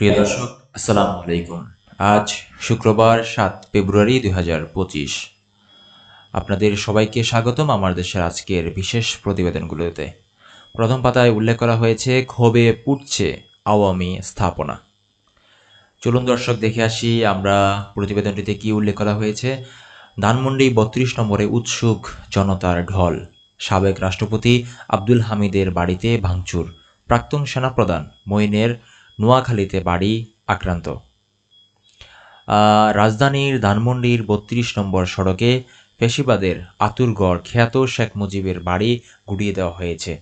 প্রিয় দর্শক, আসসালামু আলাইকুম। আজ শুক্রবার ৭ ফেব্রুয়ারি ২০২৫। আপনাদের সবাইকে স্বাগতম আমার দেশের আজকের বিশেষ প্রতিবেদনগুলোতে। প্রথম পাতায় উল্লেখ করা হয়েছে ক্ষোভে পুড়ছে আওয়ামী স্থাপনা। চলুন দর্শক দেখে আসি আমরা প্রতিবেদনটিতে কি উল্লেখ করা হয়েছে। ধানমন্ডি ৩২ নম্বরে উৎসুক জনতার ঢল। সাবেক রাষ্ট্রপতি আব্দুল হামিদের বাড়িতে ভাঙচুর। প্রাক্তন সেনাপ্রধান মঈনের নোয়াখালীতে বাড়ি আক্রান্ত। রাজধানীর ধানমন্ডির ৩২ নম্বর সড়কে ফেসিবাদের আতুরগড় খ্যাত শেখ মুজিবের বাড়ি গুড়িয়ে দেওয়া হয়েছে।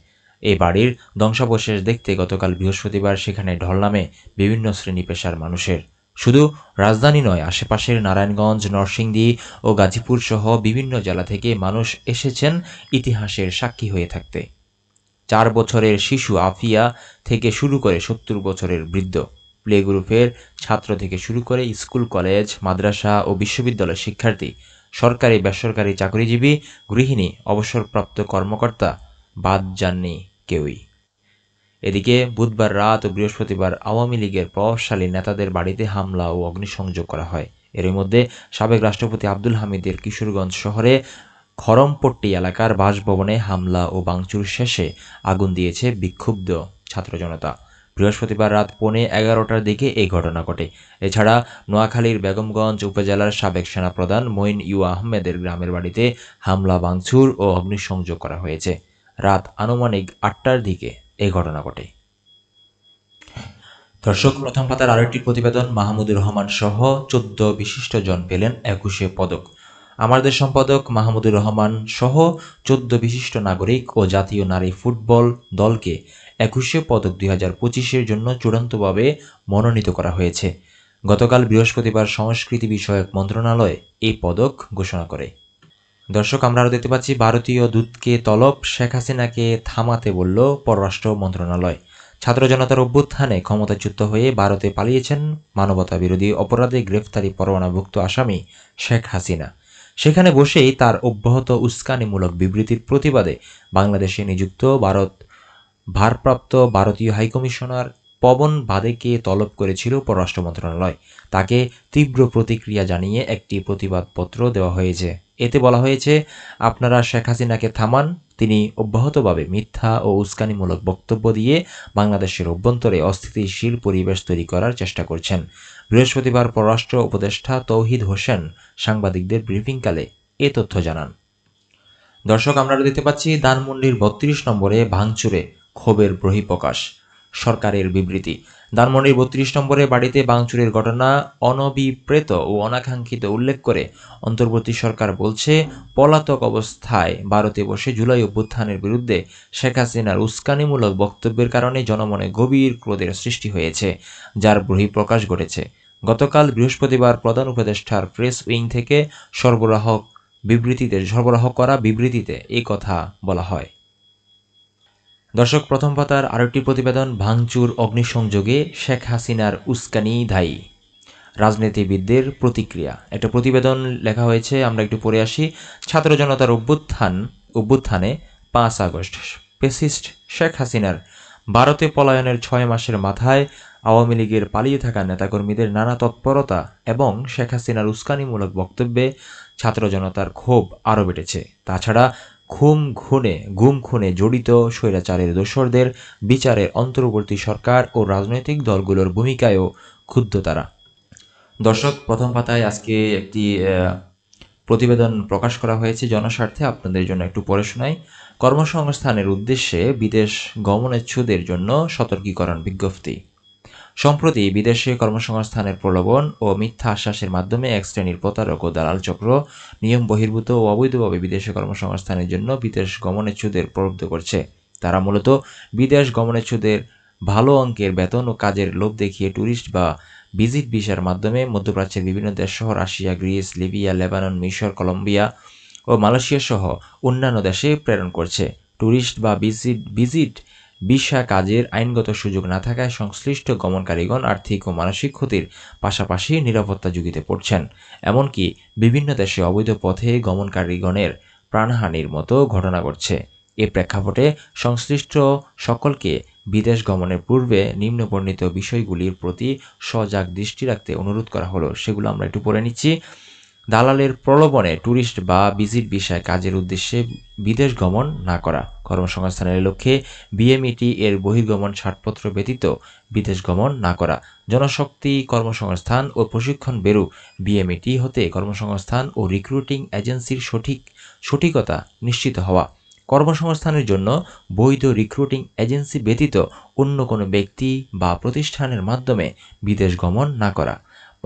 এই বাড়ির ধ্বংসাবশেষ দেখতে গতকাল বৃহস্পতিবার সেখানে ঢল নামে বিভিন্ন শ্রেণী পেশার মানুষের। শুধু রাজধানী নয়, আশেপাশের নারায়ণগঞ্জ, নরসিংদী ও গাজীপুর সহ বিভিন্ন জেলা থেকে মানুষ এসেছেন ইতিহাসের সাক্ষী হয়ে থাকতে। ৪ বছরের শিশু আফিয়া থেকে শুরু করে ৭০ বছরের বৃদ্ধ, প্লে গ্রুপের ছাত্র থেকে শুরু করে স্কুল, কলেজ, মাদ্রাসা ও বিশ্ববিদ্যালয়ের শিক্ষার্থী, সরকারি বেসরকারি চাকরিজীবী, গৃহিণী, অবসরপ্রাপ্ত কর্মকর্তা বাদ যাননি কেউই। এদিকে বুধবার রাত ও বৃহস্পতিবার আওয়ামী লীগের প্রভাবশালী নেতাদের বাড়িতে হামলা ও অগ্নিসংযোগ করা হয়। এর মধ্যে সাবেক রাষ্ট্রপতি আব্দুল হামিদের কিশোরগঞ্জ শহরে খড়মপট্টি এলাকার বাসভবনে হামলা ও ভাঙচুর শেষে আগুন দিয়েছে বিক্ষুব্ধ ছাত্র জনতা। বৃহস্পতিবার রাত 11:15টার দিকে এই ঘটনা ঘটে। এছাড়া নোয়াখালীর বেগমগঞ্জ উপজেলার সাবেক সেনাপ্রধান মঈন ইউ আহমেদের গ্রামের বাড়িতে হামলা, ভাঙচুর ও অগ্নিসংযোগ করা হয়েছে। রাত আনুমানিক 8টার দিকে এই ঘটনা ঘটে। দর্শক, প্রথম পাতার আরেকটি প্রতিবেদন। মাহমুদুর রহমান সহ 14 বিশিষ্ট জন পেলেন 21শে পদক। আমাদের সম্পাদক মাহমুদুর রহমান সহ 14 বিশিষ্ট নাগরিক ও জাতীয় নারী ফুটবল দলকে 21শে পদক 2025-এর জন্য চূড়ান্তভাবে মনোনীত করা হয়েছে। গতকাল বৃহস্পতিবার সংস্কৃতি বিষয়ক মন্ত্রণালয় এই পদক ঘোষণা করে। দর্শক, আমরা আরও দেখতে পাচ্ছি ভারতীয় দূতকে তলব, শেখ হাসিনাকে থামাতে বলল পররাষ্ট্র মন্ত্রণালয়। ছাত্র জনতার অভ্যুত্থানে ক্ষমতাচ্যুত হয়ে ভারতে পালিয়েছেন মানবতা বিরোধী অপরাধে গ্রেফতারি পরোয়ানাভুক্ত আসামি শেখ হাসিনা। সেখানে বসেই তার অব্যাহত উস্কানিমূলক বিবৃতির প্রতিবাদে বাংলাদেশে নিযুক্ত ভারপ্রাপ্ত ভারতীয় হাইকমিশনার পবন বাদেকে তলব করেছিল পররাষ্ট্র মন্ত্রণালয়। তাকে তীব্র প্রতিক্রিয়া জানিয়ে একটি প্রতিবাদপত্র দেওয়া হয়েছে। এতে বলা হয়েছে, আপনারা শেখ হাসিনাকে থামান। তিনি অব্যাহতভাবে মিথ্যা ও উস্কানিমূলক বক্তব্য দিয়ে বাংলাদেশের অভ্যন্তরে অস্থিতিশীল পরিবেশ তৈরি করার চেষ্টা করছেন। বৃহস্পতিবার পররাষ্ট্র উপদেষ্টা তৌহিদ হোসেন সাংবাদিকদের ব্রিফিংকালে এ তথ্য জানান। দর্শক, আমরা দেখতে পাচ্ছি ধানমন্ডির ৩২ নম্বরে ভাঙচুরে ক্ষোভের বহিঃপ্রকাশ। সরকারের বিবৃতি। ধানমন্ডির ৩২ নম্বরে বাড়িতে ভাঙচুরের ঘটনা অনভিপ্রেত ও অনাকাঙ্ক্ষিত উল্লেখ করে অন্তর্বর্তী সরকার বলছে, পলাতক অবস্থায় ভারতে বসে জুলাই অভ্যুত্থানের বিরুদ্ধে শেখ হাসিনার উস্কানিমূলক বক্তব্যের কারণে জনমনে গভীর ক্রোধের সৃষ্টি হয়েছে, যার বহিঃপ্রকাশ ঘটেছে। গতকাল বৃহস্পতিবার প্রধান উপদেষ্টার প্রেস উইং থেকে সরবরাহ করা বিবৃতিতে এই কথা বলা হয়। দর্শক, প্রথম পাতার আরেকটি প্রতিবেদন। ভাঙচুর, অগ্নিসংযোগে শেখ হাসিনার উস্কানি দায়ী, রাজনীতিবিদদের প্রতিক্রিয়া। একটা প্রতিবেদন লেখা হয়েছে, আমরা একটু পড়ে আসি। ছাত্র জনতার অভ্যুত্থানে 5 আগস্ট ফ্যাসিস্ট শেখ হাসিনার ভারতে পলায়নের 6 মাসের মাথায় আওয়ামী লীগের পালিয়ে থাকা নেতাকর্মীদের নানা তৎপরতা এবং শেখ হাসিনার উস্কানিমূলক বক্তব্যে ছাত্র জনতার ক্ষোভ আরও বেড়েছে। তাছাড়া গুম খুনে জড়িত স্বৈরাচারের দোসরদের বিচারে অন্তর্বর্তী সরকার ও রাজনৈতিক দলগুলোর ভূমিকায়ও ক্ষুব্ধ তারা। দর্শক, প্রথম পাতায় আজকে একটি প্রতিবেদন প্রকাশ করা হয়েছে জনস্বার্থে, আপনাদের জন্য একটু পড়ে শোনাই। কর্মসংস্থানের উদ্দেশ্যে বিদেশ গমনেচ্ছুদের জন্য সতর্কীকরণ বিজ্ঞপ্তি। সম্প্রতি বিদেশে কর্মসংস্থানের প্রলোভন ও মিথ্যা আশ্বাসের মাধ্যমে এক শ্রেণীর প্রতারক ও দালাল চক্র নিয়ম বহির্ভূত ও অবৈধভাবে বিদেশে কর্মসংস্থানের জন্য বিদেশ গমনেচ্ছুদের প্রলুব্ধ করছে। তারা মূলত বিদেশ গমনেচ্ছুদের ভালো অঙ্কের বেতন ও কাজের লোভ দেখিয়ে ট্যুরিস্ট বা ভিজিট ভিসার মাধ্যমে মধ্যপ্রাচ্যের বিভিন্ন দেশসহ রাশিয়া, গ্রিস, লিবিয়া, লেবানন, মিশর, কলম্বিয়া ও মালয়েশিয়া সহ অন্যান্য দেশে প্রেরণ করছে। ট্যুরিস্ট বা ভিজিট ভিসা কাজের আইনগত সুযোগ না থাকায় সংশ্লিষ্ট গমনকারীগণ আর্থিক ও মানসিক ক্ষতির পাশাপাশি নিরাপত্তা ঝুঁকিতে পড়ছেন। এমনকি বিভিন্ন দেশে অবৈধ পথে গমনকারীগণের প্রাণহানির মতো ঘটনা ঘটছে। এ প্রেক্ষাপটে সংশ্লিষ্ট সকলকে বিদেশ গমনের পূর্বে নিম্নবর্ণিত বিষয়গুলির প্রতি সজাগ দৃষ্টি রাখতে অনুরোধ করা হলো। সেগুলো আমরা একটু পড়ে নিচ্ছি। দালালের প্রলোভনে ট্যুরিস্ট বা ভিজিট ভিসায় কাজের উদ্দেশ্যে বিদেশ গমন না করা, কর্মসংস্থানের লক্ষ্যে বিএমইটি এর বহির্গমন ছাড়পত্র ব্যতীত বিদেশ গমন না করা, জনশক্তি কর্মসংস্থান ও প্রশিক্ষণ ব্যুরো বিএমইটি হতে কর্মসংস্থান ও রিক্রুটিং এজেন্সির সঠিকতা নিশ্চিত হওয়া, কর্মসংস্থানের জন্য বৈধ রিক্রুটিং এজেন্সি ব্যতীত অন্য কোনো ব্যক্তি বা প্রতিষ্ঠানের মাধ্যমে বিদেশ গমন না করা,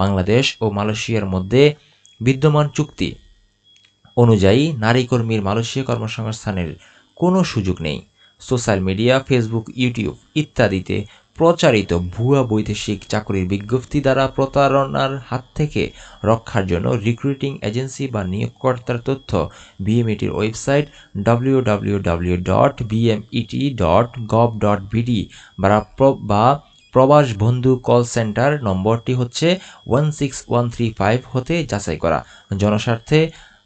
বাংলাদেশ ও মালয়েশিয়ার মধ্যে বিদ্যমান চুক্তি অনুযায়ী নারী কর্মীর মালয়েশিয়া কর্মসংস্থানের কোনো সুযোগ নেই। সোশ্যাল মিডিয়া, ফেসবুক, ইউটিউব ইত্যাদিতে প্রচারিত ভুয়া বৈদেশিক চাকরির বিজ্ঞপ্তি দ্বারা প্রতারণার হাত থেকে রক্ষার জন্য রিক্রুটিং এজেন্সি বা নিয়োগকর্তার তথ্য বিএমইটির ওয়েবসাইট www.bmet.gov.bd বা প্রবাস বন্ধু কল সেন্টার নম্বরটি হচ্ছে 16135 হতে যাচাই করা। জনস্বার্থে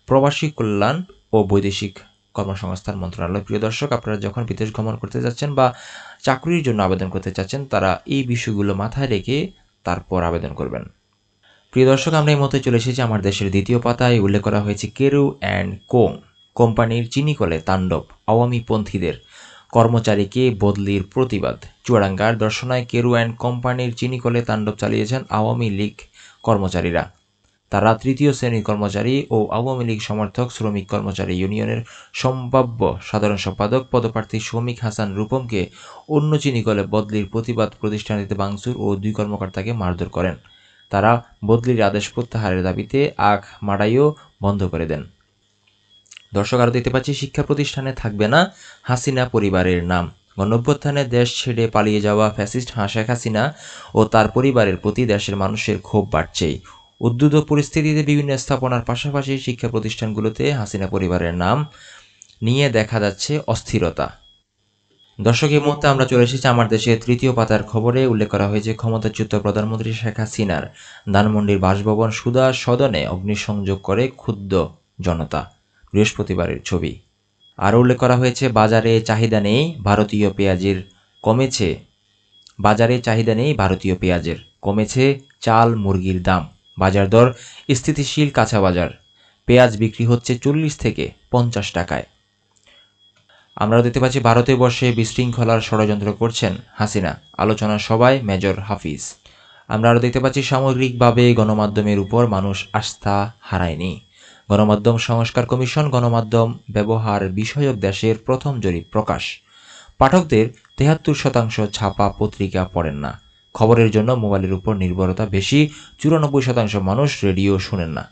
প্রবাসী কল্যাণ ও বৈদেশিক কর্মসংস্থান মন্ত্রণালয়। প্রিয় দর্শক, আপনারা যখন বিদেশ গমন করতে যাচ্ছেন বা চাকরির জন্য আবেদন করতে চাচ্ছেন, তারা এই বিষয়গুলো মাথায় রেখে তারপর আবেদন করবেন। প্রিয় দর্শক, আমরা এই মতে চলে এসেছি আমার দেশের দ্বিতীয় পাতায়। উল্লেখ করা হয়েছে কেরু অ্যান্ড কোম্পানির চিনিকলে তাণ্ডব, আওয়ামীপন্থীদের কর্মচারীকে বদলির প্রতিবাদ। চুয়াডাঙ্গার দর্শনায় কেরু অ্যান্ড কোম্পানির চিনিকলে তাণ্ডব চালিয়েছেন আওয়ামী লীগ কর্মচারীরা। তারা তৃতীয় শ্রেণীর কর্মচারী ও আওয়ামী লীগ সমর্থক শ্রমিক কর্মচারী ইউনিয়নের সম্ভাব্য সাধারণ সম্পাদক পদপ্রার্থী শমীক হাসান রূপমকে অন্য চিনিকলে বদলির প্রতিবাদ প্রতিষ্ঠানটিতে ভাঙচুর ও 2 কর্মকর্তাকে মারধর করেন। তারা বদলির আদেশ প্রত্যাহারের দাবিতে আখ মাড়াইও বন্ধ করে দেন। দর্শক, আরও দেখতে পাচ্ছি শিক্ষা প্রতিষ্ঠানে থাকবে না হাসিনা পরিবারের নাম। গণঅভ্যুত্থানে দেশ ছেড়ে পালিয়ে যাওয়া ফ্যাসিস্ট শেখ হাসিনা ও তার পরিবারের প্রতি দেশের মানুষের ক্ষোভ বাড়ছেই। উদ্ভূত পরিস্থিতিতে বিভিন্ন স্থাপনার পাশাপাশি শিক্ষা প্রতিষ্ঠানগুলোতে হাসিনা পরিবারের নাম নিয়ে দেখা যাচ্ছে অস্থিরতা। দর্শক, এই মুহূর্তে আমরা চলে এসেছি আমার দেশের তৃতীয় পাতার খবরে। উল্লেখ করা হয়েছে ক্ষমতাচ্যুত প্রধানমন্ত্রী শেখ হাসিনার ধানমন্ডির বাসভবন সুধা সদনে অগ্নিসংযোগ করে ক্ষুব্ধ জনতা। বৃহস্পতিবারের ছবি। আরও উল্লেখ করা হয়েছে বাজারে চাহিদা নেই ভারতীয় পেঁয়াজের, কমেছে চাল মুরগির দাম। বাজার দর স্থিতিশীল, কাঁচা বাজার পেঁয়াজ বিক্রি হচ্ছে 40 থেকে 50 টাকায়। আমরা দেখতে পাচ্ছি ভারতে বসে বিশৃঙ্খলার ষড়যন্ত্র করছেন হাসিনা, আলোচনা সভায় মেজর হাফিজ। আমরা আরও দেখতে পাচ্ছি সামগ্রিকভাবে গণমাধ্যমের উপর মানুষ আস্থা হারায়নি। গণমাধ্যম সংস্কার কমিশন গণমাধ্যম ব্যবহার বিষয়ক দেশের প্রথম জরিপ প্রকাশ। পাঠকদের 73% ছাপা পত্রিকা পড়েন না। খবরের জন্য মোবাইলের উপর নির্ভরতা বেশি। 94% মানুষ রেডিও শুনেন না।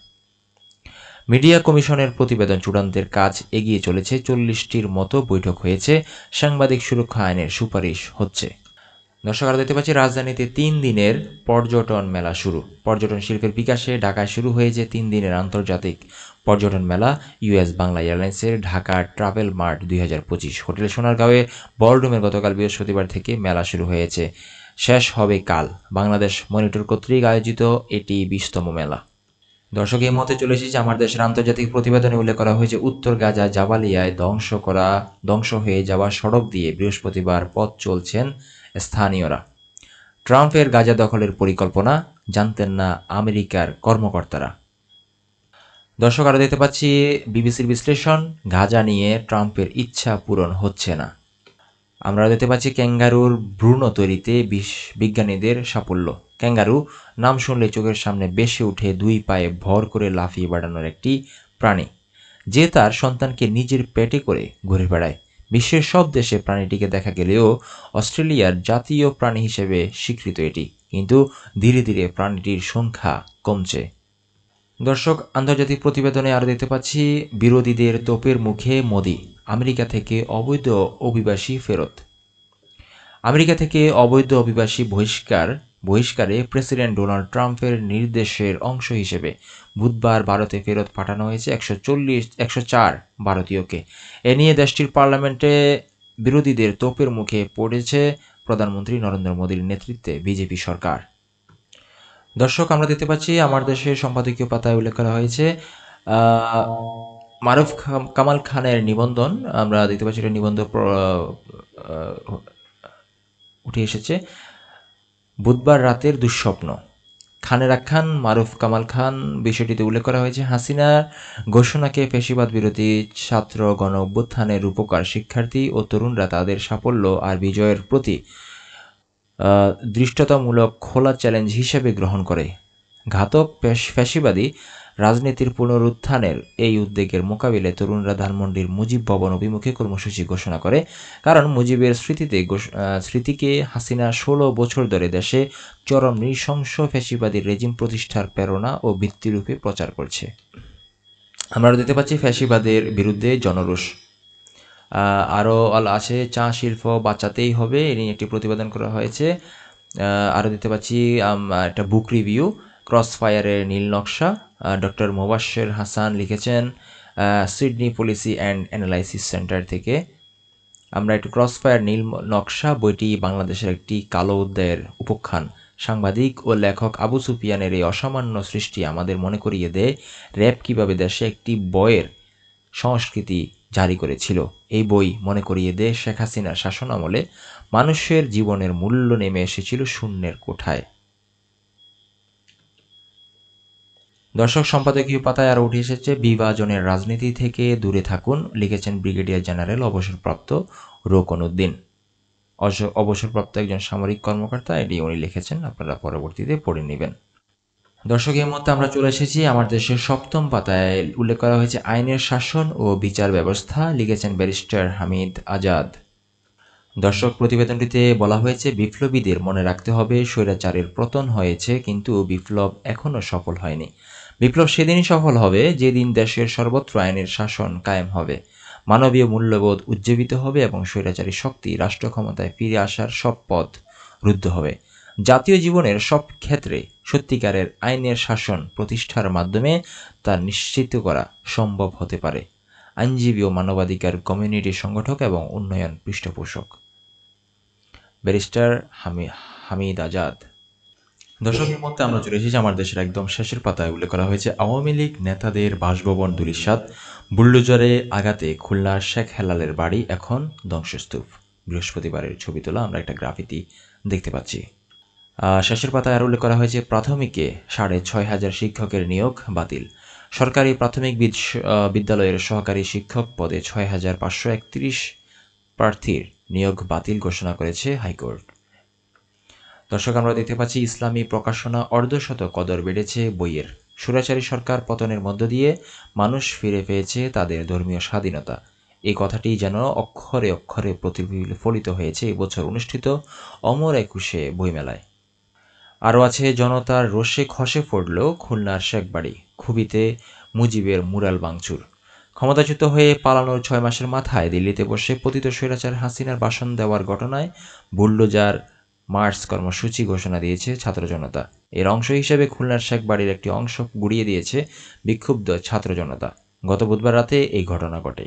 মিডিয়া কমিশনের প্রতিবেদন চূড়ান্তের কাজ এগিয়ে চলেছে। 40টির মতো বৈঠক হয়েছে। সাংবাদিক সুরক্ষা আইনের সুপারিশ হচ্ছে। দর্শক, আরও দেখতে পাচ্ছি রাজধানীতে 3 দিনের পর্যটন মেলা শুরু। পর্যটন শিল্পের বিকাশে ঢাকায় শুরু হয়েছে 3 দিনের আন্তর্জাতিক পর্যটন মেলা। ইউএস বাংলা এয়ারলাইন্সের ঢাকা ট্রাভেল মার্ট 2025 হোটেল সোনারগাঁওয়ে বলরুমে গতকাল বৃহস্পতিবার থেকে মেলা শুরু হয়েছে, শেষ হবে কাল। বাংলাদেশ মনিটর কর্তৃক আয়োজিত এটি 20তম মেলা। দর্শক, এই মতে চলে এসেছে আমার দেশের আন্তর্জাতিক প্রতিবেদনে। উল্লেখ করা হয়েছে উত্তর গাজা জাবালিয়ায় ধ্বংস হয়ে যাওয়া সড়ক দিয়ে বৃহস্পতিবার পথ চলছেন স্থানীয়রা। ট্রাম্পের গাজা দখলের পরিকল্পনা জানতেন না আমেরিকার কর্মকর্তারা। দর্শক, আরও দেখতে পাচ্ছি বিবিসির বিশ্লেষণ, গাজা নিয়ে ট্রাম্পের ইচ্ছা পূরণ হচ্ছে না। আমরা দেখতে পাচ্ছি ক্যাঙ্গারুর ভ্রূণ তৈরিতে বিজ্ঞানীদের সাফল্য। ক্যাঙ্গারু নাম শুনলে চোখের সামনে ভেসে উঠে 2 পায়ে ভর করে লাফিয়ে বেড়ানোর একটি প্রাণী, যে তার সন্তানকে নিজের পেটে করে ঘুরে বেড়ায়। বিশ্বের সব দেশে প্রাণীটিকে দেখা গেলেও অস্ট্রেলিয়ার জাতীয় প্রাণী হিসেবে স্বীকৃত এটি, কিন্তু ধীরে ধীরে প্রাণীটির সংখ্যা কমছে। দর্শক, আন্তর্জাতিক প্রতিবেদনে আরও দেখতে পাচ্ছি বিরোধীদের তোপের মুখে মোদি, আমেরিকা থেকে অবৈধ অভিবাসী ফেরত। আমেরিকা থেকে অবৈধ অভিবাসী বহিষ্কারে প্রেসিডেন্ট ডোনাল্ড ট্রাম্পের নির্দেশের অংশ হিসেবে বুধবার ভারতে ফেরত পাঠানো হয়েছে 104 ভারতীয়কে। এ নিয়ে দেশটির পার্লামেন্টে বিরোধীদের তোপের মুখে পড়েছে প্রধানমন্ত্রী নরেন্দ্র মোদীর নেতৃত্বে বিজেপি সরকার। দর্শক, আমরা দেখতে পাচ্ছি আমার দেশের সম্পাদকীয় পাতায় উল্লেখ করা হয়েছে কামাল খানের নিবন্ধন আমরা দেখতে পাচ্ছি, এটা নিবন্ধ উঠে এসেছে। বুধবার রাতের দুঃস্বপ্ন, খানের আখ্যান মারুফ কামাল খান। বিষয়টিতে উল্লেখ করা হয়েছে, হাসিনার ঘোষণাকে ফ্যাসিবাদ বিরোধী ছাত্র গণ অভ্যুত্থানের রূপকার শিক্ষার্থী ও তরুণরা তাদের সাফল্য আর বিজয়ের প্রতি দৃষ্টতামূলক খোলা চ্যালেঞ্জ হিসেবে গ্রহণ করে। ঘাতক ফ্যাসিবাদী রাজনীতির পুনরুত্থানের এই উদ্বেগের মোকাবিলায় তরুণরা ধানমন্ডির মুজিব ভবন অভিমুখে কর্মসূচি ঘোষণা করে। কারণ মুজিবের স্মৃতিকে হাসিনা 16 বছর ধরে দেশে চরম নৃশংস ফ্যাসিবাদী রেজিম প্রতিষ্ঠার প্রেরণা ও ভিত্তিরূপে প্রচার করছে। আমরা দেখতে পাচ্ছি ফ্যাসিবাদের বিরুদ্ধে জনরোষ। আরও আছে, চা শিল্প বাঁচাতেই হবে, এ নিয়ে একটি প্রতিবেদন করা হয়েছে। আরও দেখতে পাচ্ছি একটা বুক রিভিউ, ক্রস ফায়ারের নীল নকশা, ডক্টর মোবাশ্বের হাসান লিখেছেন Sydney policy and analysis centre থেকে। আমরা একটু ক্রস ফায়ার নীল নকশা বইটি বাংলাদেশের একটি কালো অধ্যায়ের উপখ্যান। সাংবাদিক ও লেখক আবু সুফিয়ানের এই অসামান্য সৃষ্টি আমাদের মনে করিয়ে দেয় র্যাব কীভাবে দেশে একটি বইয়ের সংস্কৃতি জারি করেছিল। এই বই মনে করিয়ে দেয় শেখ হাসিনার শাসন আমলে মানুষের জীবনের মূল্য নেমে এসেছিল শূন্যের কোঠায়। দর্শক সম্পাদকীয় পাতায় আরও উঠে এসেছে, বিভাজনের রাজনীতি থেকে দূরে থাকুন, লিখেছেন ব্রিগেডিয়ার জেনারেল অবসরপ্রাপ্ত রোকন উদ্দিন। অবসরপ্রাপ্ত একজন সামরিক কর্মকর্তা, এটি উনি লিখেছেন, আপনারা পরবর্তীতে পড়ে নেবেন। দর্শক, এই মুহূর্তে আমরা চলে এসেছি আমার দেশের 7ম পাতায়। উল্লেখ করা হয়েছে আইনের শাসন ও বিচার ব্যবস্থা, লিখেছেন ব্যারিস্টার হামিদ আজাদ। দর্শক, প্রতিবেদনটিতে বলা হয়েছে, বিপ্লবীদের মনে রাখতে হবে স্বৈরাচারের পতন হয়েছে, কিন্তু বিপ্লব এখনও সফল হয়নি। বিপ্লব সেদিনই সফল হবে যেদিন দেশের সর্বত্র আইনের শাসন কায়েম হবে, মানবীয় মূল্যবোধ উজ্জীবিত হবে এবং স্বৈরাচারী শক্তি রাষ্ট্র ক্ষমতায় ফিরে আসার সব পথ রুদ্ধ হবে। জাতীয় জীবনের সব ক্ষেত্রে সত্যিকারের আইনের শাসন প্রতিষ্ঠার মাধ্যমে তা নিশ্চিত করা সম্ভব হতে পারে। আইনজীবী ও মানবাধিকার কমিউনিটি সংগঠক এবং উন্নয়ন পৃষ্ঠপোষক, ব্যারিস্টার হামিদ আজাদ। দর্শকের মধ্যে আমরা চলে এসেছি আমার দেশের একদম শেষের পাতায়। উল্লেখ করা হয়েছে, আওয়ামী লীগ নেতাদের বাসভবন ধূলিসাৎ, বুলডোজারে আঘাতে খুলনার শেখ হেলালের বাড়ি এখন ধ্বংসস্তূপ। বৃহস্পতিবারের ছবি তোলা আমরা একটা গ্রাফিতি দেখতে পাচ্ছি। শেষের পাতায় আরও উল্লেখ করা হয়েছে, প্রাথমিকে 6,500 শিক্ষকের নিয়োগ বাতিল। সরকারি প্রাথমিক বিদ্যালয়ের সহকারী শিক্ষক পদে 6,531 প্রার্থীর নিয়োগ বাতিল ঘোষণা করেছে হাইকোর্ট। দর্শক, আমরা দেখতে পাচ্ছি ইসলামী প্রকাশনা অর্ধশত কদর বেড়েছে বইয়ের। স্বৈরাচারী সরকার পতনের মধ্য দিয়ে মানুষ ফিরে পেয়েছে তাদের ধর্মীয় স্বাধীনতা, এই কথাটি যেন অক্ষরে অক্ষরে প্রতিফলিত হয়েছে এবছর অনুষ্ঠিত অমর একুশে বইমেলায়। আরও আছে, জনতার রোষে খসে পড়ল খুলনার শেখবাড়ি, খুবিতে মুজিবের মুরাল ভাঙচুর। ক্ষমতাচ্যুত হয়ে পালানোর 6 মাসের মাথায় দিল্লিতে বসে পতিত স্বৈরাচার হাসিনার ভাষণ দেওয়ার ঘটনায় বুলডোজার মার্চ কর্মসূচি ঘোষণা দিয়েছে ছাত্র জনতা। এর অংশ হিসেবে খুলনার শেখবাড়ির একটি অংশ গুড়িয়ে দিয়েছে বিক্ষুব্ধ ছাত্র জনতা। গত বুধবার রাতে এই ঘটনা ঘটে।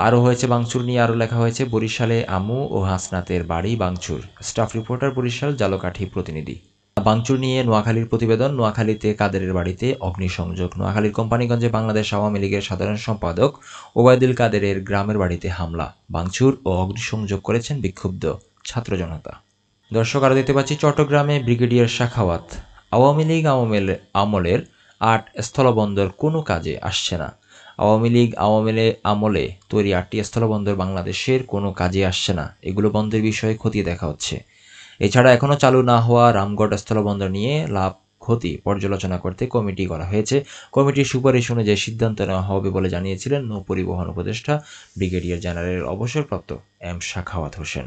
আরও হয়েছে ভাঙচুর নিয়ে আরও লেখা হয়েছে, বরিশালে আমু ও হাসনাতের বাড়ি ভাঙচুর। স্টাফ রিপোর্টার, বরিশাল ঝালকাঠি প্রতিনিধি। ভাঙচুর নিয়ে নোয়াখালীর প্রতিবেদন, নোয়াখালীতে কাদেরের বাড়িতে অগ্নিসংযোগ। নোয়াখালীর কোম্পানিগঞ্জে বাংলাদেশ আওয়ামী লীগের সাধারণ সম্পাদক ওবায়দুল কাদেরের গ্রামের বাড়িতে হামলা, ভাঙচুর ও অগ্নিসংযোগ করেছেন বিক্ষুব্ধ ছাত্র জনতা। দর্শক, আরও দেখতে পাচ্ছি চট্টগ্রামে ব্রিগেডিয়ার সাখাওয়াত, আওয়ামী লীগ আমলের 8 স্থলবন্দর কোনো কাজে আসছে না। আওয়ামী লীগ আমলে তৈরি 8টি স্থলবন্দর বাংলাদেশের কোনো কাজে আসছে না, এগুলো বন্ধের বিষয়ে খতিয়ে দেখা হচ্ছে। এছাড়া এখনও চালু না হওয়া রামগড় স্থলবন্দর নিয়ে লাভ ক্ষতি পর্যালোচনা করতে কমিটি করা হয়েছে। কমিটির সুপারিশ অনুযায়ী সিদ্ধান্ত নেওয়া হবে বলে জানিয়েছিলেন নৌ পরিবহন উপদেষ্টা ব্রিগেডিয়ার জেনারেল অবসরপ্রাপ্ত এম সাখাওয়াত হোসেন।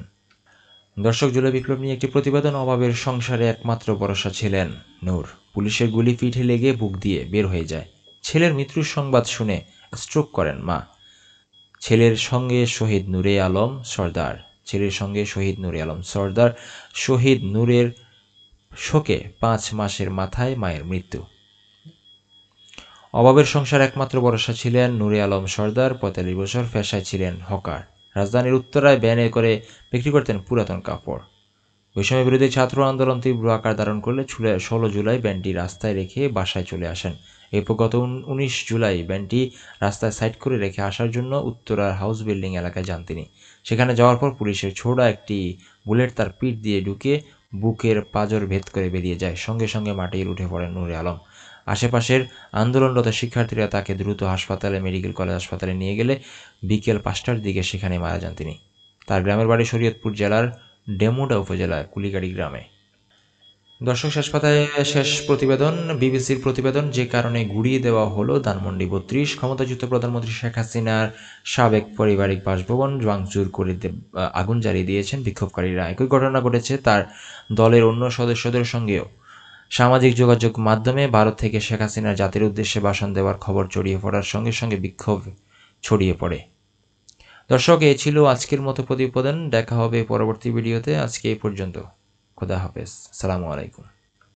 দর্শক, জুলাই বিপ্লব নিয়ে একটি প্রতিবেদন, অভাবের সংসারে একমাত্র ভরসা ছিলেন নূর। পুলিশের গুলি পিঠে লেগে বুক দিয়ে বের হয়ে যায়। ছেলের মৃত্যুর সংবাদ শুনে স্ট্রোক করেন মা। ছেলের সঙ্গে শহীদ নূরে আলম সর্দার। শহীদ নূরের শোকে 5 মাসের মাথায় মায়ের মৃত্যু। অভাবের সংসার একমাত্র ভরসা ছিলেন নূরে আলম সর্দার, 45 বছর, পেশায় ছিলেন হকার। রাজধানীর উত্তরায় ভ্যানে করে বিক্রি করতেন পুরাতন কাপড়। বৈষম্য বিরোধী ছাত্র আন্দোলন তীব্র আকার ধারণ করলে 16 জুলাই ভ্যানটি রাস্তায় রেখে বাসায় চলে আসেন। এরপর গত 19 জুলাই ভ্যানটি রাস্তায় সাইড করে রেখে আসার জন্য উত্তরার হাউস বিল্ডিং এলাকায় যান তিনি। সেখানে যাওয়ার পর পুলিশের ছোড়া একটি বুলেট তার পিঠ দিয়ে ঢুকে বুকের পাঁজর ভেদ করে বেরিয়ে যায়। সঙ্গে সঙ্গে মাটির উঠে পড়েন নূরে আলম। আশেপাশের আন্দোলনরত শিক্ষার্থীরা তাকে দ্রুত মেডিকেল কলেজ হাসপাতালে নিয়ে গেলে বিকেল 5টার দিকে সেখানে মারা যান তিনি। তার গ্রামের বাড়ি শরীয়তপুর জেলার ডেমুডা উপজেলার কুলিগাড়ি গ্রামে। দর্শক, শেষ প্রতিবেদন, বিবিসির প্রতিবেদন, যে কারণে গুড়িয়ে দেওয়া হলো ধানমন্ডি 32 ক্ষমতাচ্যুত প্রধানমন্ত্রী শেখ হাসিনার সাবেক পারিবারিক বাসভবন ভাঙচুর করে আগুন জ্বালিয়ে দিয়েছেন বিক্ষোভকারীরা। একই ঘটনা ঘটেছে তার দলের অন্য সদস্যদের সঙ্গেও। সামাজিক যোগাযোগ মাধ্যমে ভারত থেকে শেখ হাসিনার জাতির উদ্দেশ্যে ভাষণ দেওয়ার খবর ছড়িয়ে পড়ার সঙ্গে সঙ্গে বিক্ষোভ ছড়িয়ে পড়ে। দর্শক, এই ছিল আজকের মতো প্রতিবেদন। দেখা হবে পরবর্তী ভিডিওতে। আজকে এই পর্যন্ত। খোদা হাফেজ। আসসালামু আলাইকুম।